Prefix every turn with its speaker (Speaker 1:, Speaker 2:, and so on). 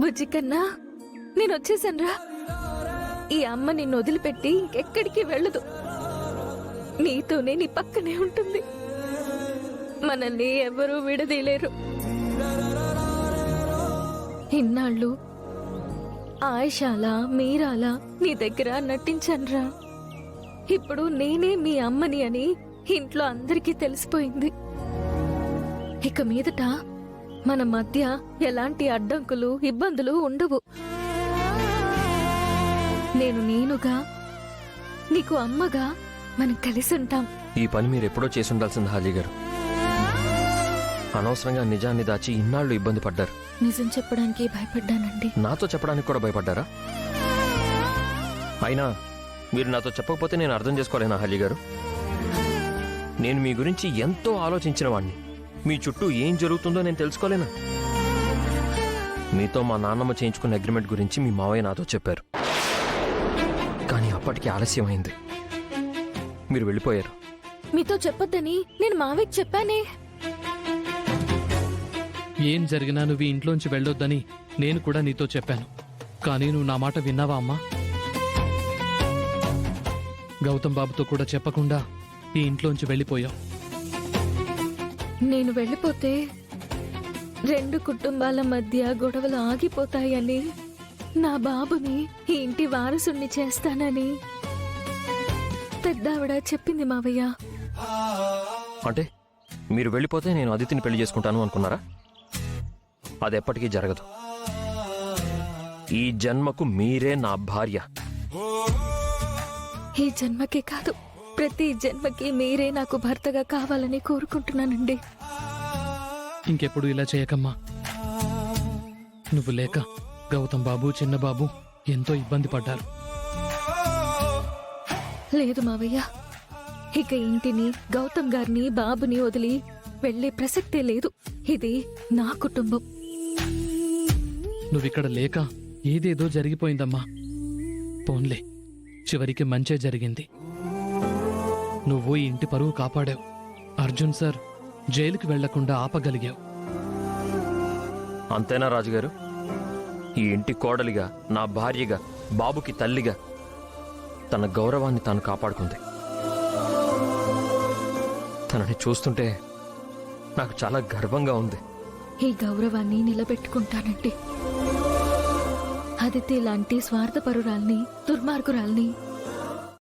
Speaker 1: బుజ్జి కన్నా నేను వచ్చేసానురా. ఈ అమ్మ నిన్ను వదిలిపెట్టి ఎక్కడికి వెళ్ళదు, నీతోనే నీ పక్కనే ఉంటుంది. మనల్ని ఎవరూ విడదీయలేరు. ఇన్నాళ్ళు ఆయిషాలా మీరాలా నీ దగ్గర నటించనురా. ఇప్పుడు నేనే మీ అమ్మని అని ఇంట్లో అందరికీ తెలిసిపోయింది. ఇక మీదట మన మధ్య ఎలాంటి అడ్డంకులు ఇబ్బందులు ఉండవు. నేనుగా నీకు అమ్మగా మనం కలిసి ఉంటాం.
Speaker 2: ఈ పని మీరు ఎప్పుడో చేసి ఉండాల్సింది హాజీ గారు. అనవసరంగా నిజాన్ని దాచి ఇన్నాళ్ళు ఇబ్బంది పడ్డారు.
Speaker 1: నిజం చెప్పడానికి భయపడ్డానండి.
Speaker 2: నాతో చెప్పడానికి కూడా భయపడ్డారా? అయినా మీరు నాతో చెప్పకపోతే నేను అర్థం చేసుకోలేనా హాజీ గారు? నేను మీ గురించి ఎంతో ఆలోచించిన వాణ్ణి. మీ చుట్టూ ఏం జరుగుతుందో నేను తెలుసుకోలేనా? మీతో మా నాన్నమ్మ చేయించుకున్న అగ్రిమెంట్ గురించి మీ మావయ్య నాతో చెప్పారు. కానీ అప్పటికి ఆలస్యమైంది. మీరు వెళ్ళిపోయారు.
Speaker 1: మీతో చెప్పొద్దని నేను మావయ్యకి చెప్పానే.
Speaker 3: ఏం జరిగినా నువ్వు ఇంట్లోంచి వెళ్ళొద్దని నేను కూడా నీతో చెప్పాను. కానీ నువ్వు నా మాట విన్నావా అమ్మా? గౌతమ్ బాబుతో కూడా చెప్పకుండా ఈ ఇంట్లోంచి వెళ్ళిపోయావు.
Speaker 1: నేను వెళ్ళిపోతే 2 కుటుంబాల మధ్య గొడవలు ఆగిపోతాయని, నా బాబుని ఈ ఇంటి వారసుణ్ణి చేస్తానని పెద్దావిడ చెప్పింది మావయ్య.
Speaker 2: అంటే మీరు వెళ్ళిపోతే నేను అదితిని పెళ్లి చేసుకుంటాను అనుకున్నారా? అది ఎప్పటికీ జరగదు. ఈ జన్మకు మీరే నా భార్య.
Speaker 1: ఈ జన్మకే కాదు, ప్రతి జన్మకి మీరే నాకు భర్తగా కావాలని కోరుకుంటున్నానండి.
Speaker 3: ఇంకెప్పుడు ఇలా చేయకమ్మా. నువ్వు లేక గౌతమ్ బాబు చిన్నబాబు ఎంతో ఇబ్బంది పడ్డారు.
Speaker 1: లేదు మావయ్య, ఇక ఇంటిని గౌతమ్ గారిని బాబుని వదిలి వెళ్లే ప్రసక్తే లేదు. ఇది నా కుటుంబం.
Speaker 3: నువ్విక్కడ లేక ఏదేదో జరిగిపోయిందమ్మా. పోన్లే, చివరికి మంచే జరిగింది. నువ్వు ఈ ఇంటి పరువు కాపాడావు. అర్జున్ సార్ జైలుకి వెళ్లకుండా ఆపగలిగావు.
Speaker 2: అంతేనా రాజుగారు? ఈ ఇంటి కోడలిగా, నా భార్యగా, బాబుకి తల్లిగా తన గౌరవాన్ని తాను కాపాడుకుంది. తనని చూస్తుంటే నాకు చాలా గర్వంగా ఉంది.
Speaker 1: ఈ గౌరవాన్ని నిలబెట్టుకుంటానండి. అదితి లాంటి స్వార్థపరురాల్ని, దుర్మార్గురాల్ని